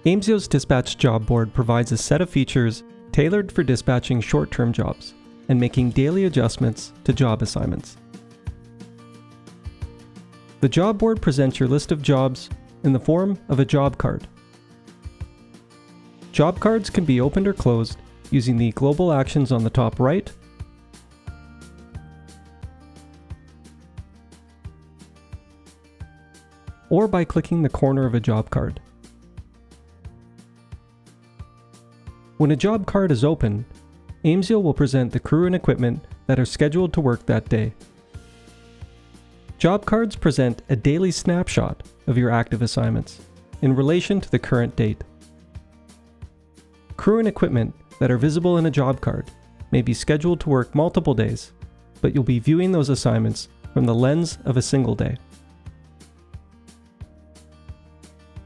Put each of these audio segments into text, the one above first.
Aimsio's Dispatch Job Board provides a set of features tailored for dispatching short-term jobs and making daily adjustments to job assignments. The job board presents your list of jobs in the form of a job card. Job cards can be opened or closed using the global actions on the top right, or by clicking the corner of a job card. When a job card is open, Aimsio will present the crew and equipment that are scheduled to work that day. Job cards present a daily snapshot of your active assignments in relation to the current date. Crew and equipment that are visible in a job card may be scheduled to work multiple days, but you'll be viewing those assignments from the lens of a single day.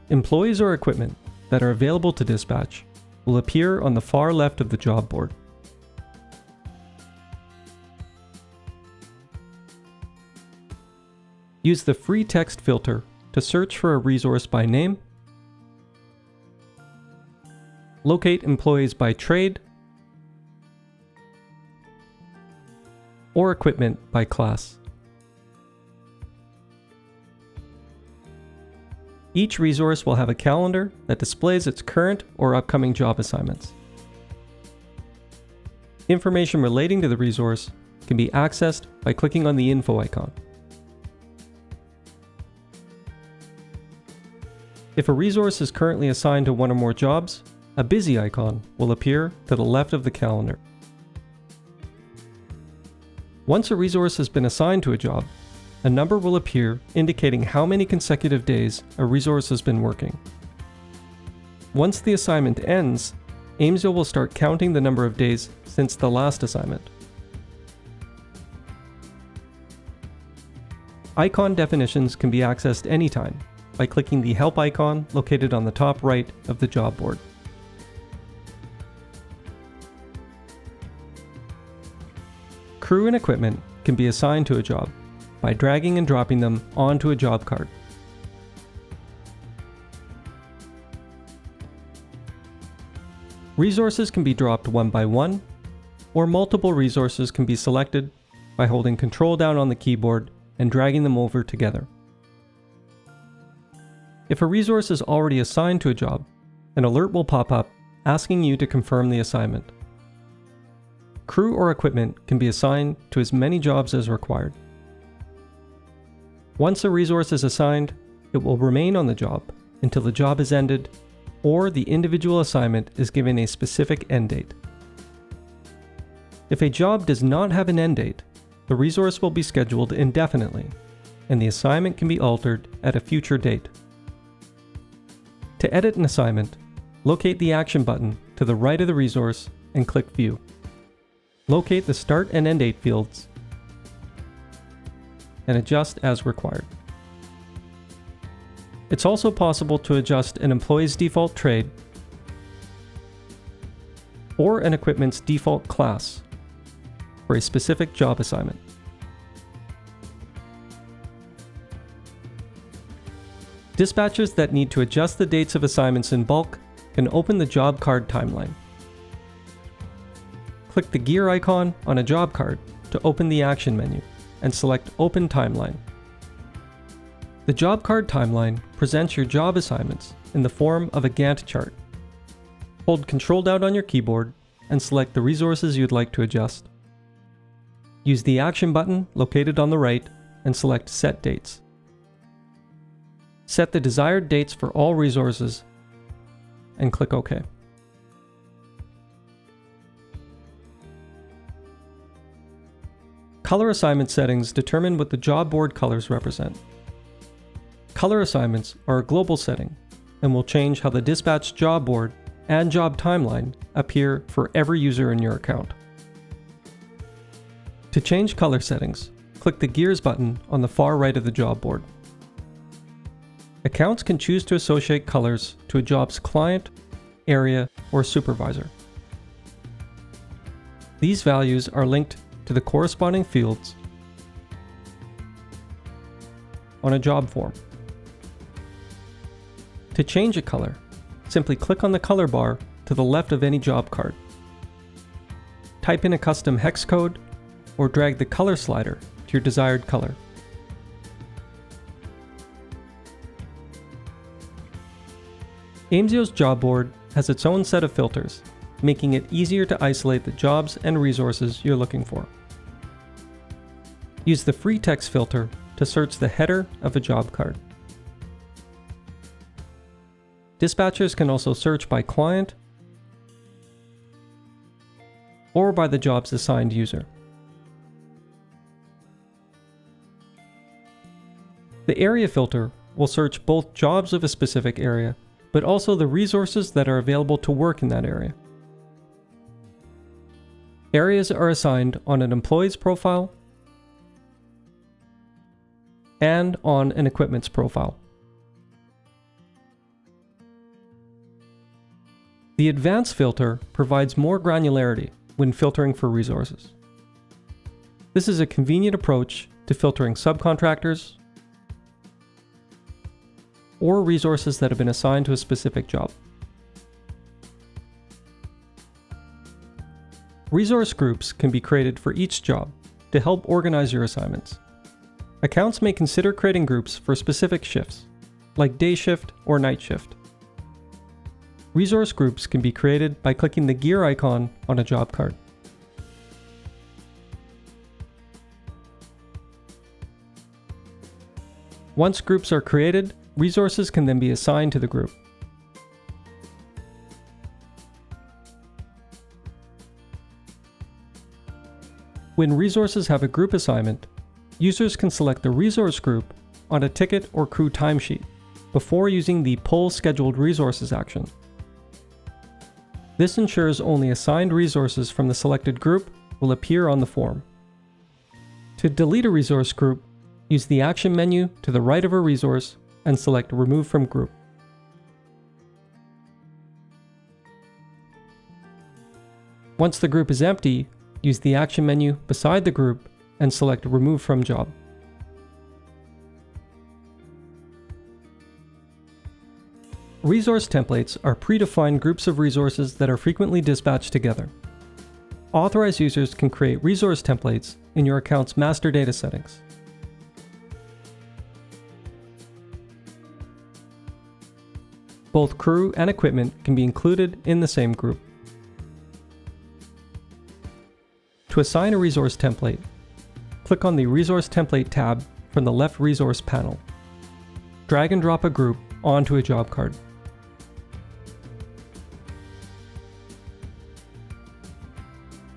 Employees or equipment that are available to dispatch will appear on the far left of the job board. Use the free text filter to search for a resource by name, locate employees by trade, or equipment by class. Each resource will have a calendar that displays its current or upcoming job assignments. Information relating to the resource can be accessed by clicking on the info icon. If a resource is currently assigned to one or more jobs, a busy icon will appear to the left of the calendar. Once a resource has been assigned to a job, a number will appear indicating how many consecutive days a resource has been working. Once the assignment ends, Aimsio will start counting the number of days since the last assignment. Icon definitions can be accessed anytime by clicking the Help icon located on the top right of the job board. Crew and equipment can be assigned to a job by dragging and dropping them onto a job card. Resources can be dropped one by one, or multiple resources can be selected by holding Control down on the keyboard and dragging them over together. If a resource is already assigned to a job, an alert will pop up asking you to confirm the assignment. Crew or equipment can be assigned to as many jobs as required. Once a resource is assigned, it will remain on the job until the job is ended or the individual assignment is given a specific end date. If a job does not have an end date, the resource will be scheduled indefinitely, and the assignment can be altered at a future date. To edit an assignment, locate the Action button to the right of the resource and click View. Locate the start and end date fields and adjust as required. It's also possible to adjust an employee's default trade or an equipment's default class for a specific job assignment. Dispatchers that need to adjust the dates of assignments in bulk can open the job card timeline. Click the gear icon on a job card to open the action menu and select Open Timeline. The job card timeline presents your job assignments in the form of a Gantt chart. Hold Control down on your keyboard and select the resources you'd like to adjust. Use the Action button located on the right and select Set Dates. Set the desired dates for all resources and click OK. Color assignment settings determine what the job board colors represent. Color assignments are a global setting and will change how the dispatch job board and job timeline appear for every user in your account. To change color settings, click the Gears button on the far right of the job board. Accounts can choose to associate colors to a job's client, area, or supervisor. These values are linked to the corresponding fields on a job form. To change a color, simply click on the color bar to the left of any job card. Type in a custom hex code or drag the color slider to your desired color. Aimsio's job board has its own set of filters, making it easier to isolate the jobs and resources you're looking for. Use the free text filter to search the header of a job card. Dispatchers can also search by client or by the job's assigned user. The area filter will search both jobs of a specific area, but also the resources that are available to work in that area. Areas are assigned on an employee's profile and on an equipment's profile. The advanced filter provides more granularity when filtering for resources. This is a convenient approach to filtering subcontractors or resources that have been assigned to a specific job. Resource groups can be created for each job to help organize your assignments. Accounts may consider creating groups for specific shifts, like day shift or night shift. Resource groups can be created by clicking the gear icon on a job card. Once groups are created, resources can then be assigned to the group. When resources have a group assignment, users can select the resource group on a ticket or crew timesheet before using the Pull Scheduled Resources action. This ensures only assigned resources from the selected group will appear on the form. To delete a resource group, use the action menu to the right of a resource and select Remove from Group. Once the group is empty, use the action menu beside the group and select Remove from Job. Resource templates are predefined groups of resources that are frequently dispatched together. Authorized users can create resource templates in your account's master data settings. Both crew and equipment can be included in the same group. To assign a resource template, click on the Resource Template tab from the left resource panel. Drag and drop a group onto a job card.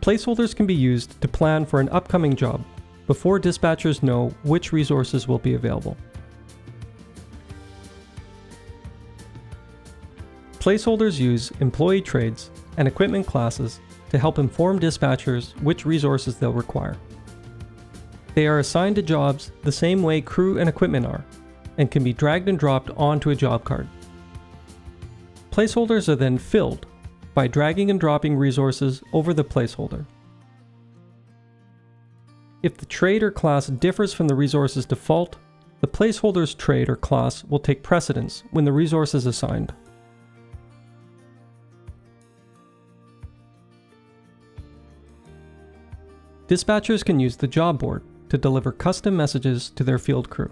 Placeholders can be used to plan for an upcoming job before dispatchers know which resources will be available. Placeholders use employee trades and equipment classes to help inform dispatchers which resources they'll require. They are assigned to jobs the same way crew and equipment are, and can be dragged and dropped onto a job card. Placeholders are then filled by dragging and dropping resources over the placeholder. If the trade or class differs from the resource's default, the placeholder's trade or class will take precedence when the resource is assigned. Dispatchers can use the job board to deliver custom messages to their field crew.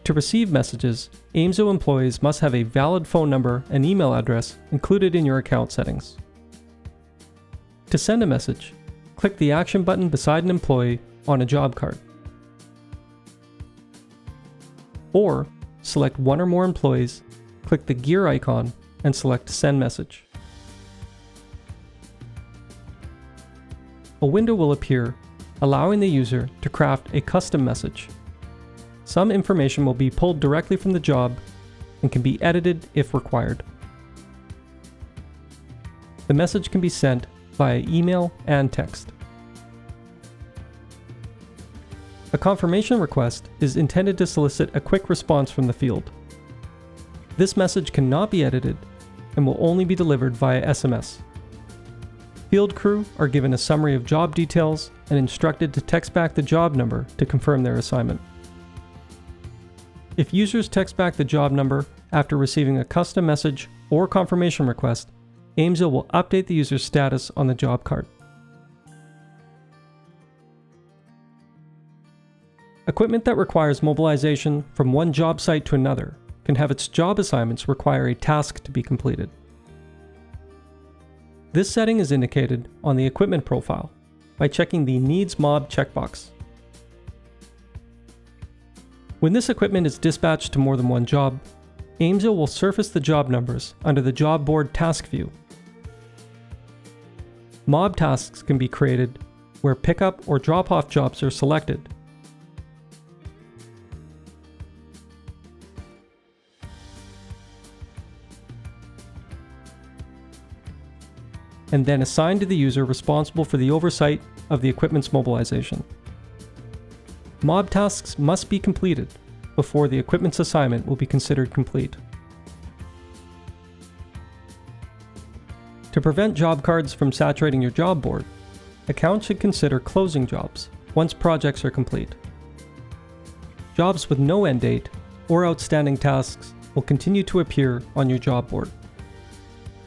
To receive messages, Aimsio employees must have a valid phone number and email address included in your account settings. To send a message, click the action button beside an employee on a job card. Or, select one or more employees, click the gear icon, and select Send Message. A window will appear, allowing the user to craft a custom message. Some information will be pulled directly from the job and can be edited if required. The message can be sent via email and text. A confirmation request is intended to solicit a quick response from the field. This message cannot be edited and will only be delivered via SMS. Field crew are given a summary of job details and instructed to text back the job number to confirm their assignment. If users text back the job number after receiving a custom message or confirmation request, Aimsio will update the user's status on the job card. Equipment that requires mobilization from one job site to another can have its job assignments require a task to be completed. This setting is indicated on the equipment profile by checking the Needs Mob checkbox. When this equipment is dispatched to more than one job, Aimsio will surface the job numbers under the job board task view. Mob tasks can be created where pickup or drop-off jobs are selected. And then assigned to the user responsible for the oversight of the equipment's mobilization. Mob tasks must be completed before the equipment's assignment will be considered complete. To prevent job cards from saturating your job board, accounts should consider closing jobs once projects are complete. Jobs with no end date or outstanding tasks will continue to appear on your job board.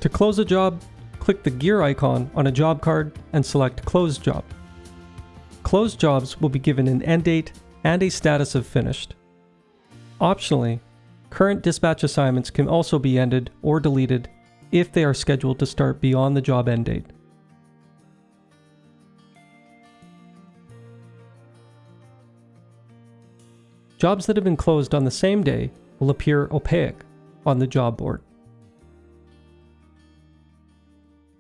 To close a job, click the gear icon on a job card and select Close Job. Closed jobs will be given an end date and a status of finished. Optionally, current dispatch assignments can also be ended or deleted if they are scheduled to start beyond the job end date. Jobs that have been closed on the same day will appear opaque on the job board.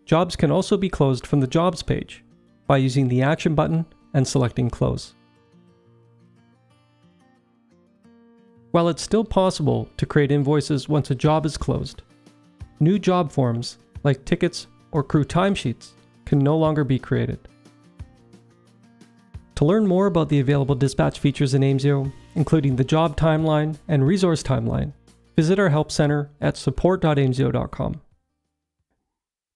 Jobs can also be closed from the Jobs page by using the Action button and selecting Close. While it's still possible to create invoices once a job is closed, new job forms like tickets or crew timesheets can no longer be created. To learn more about the available dispatch features in Aimsio, including the job timeline and resource timeline, visit our help center at support.aimsio.com.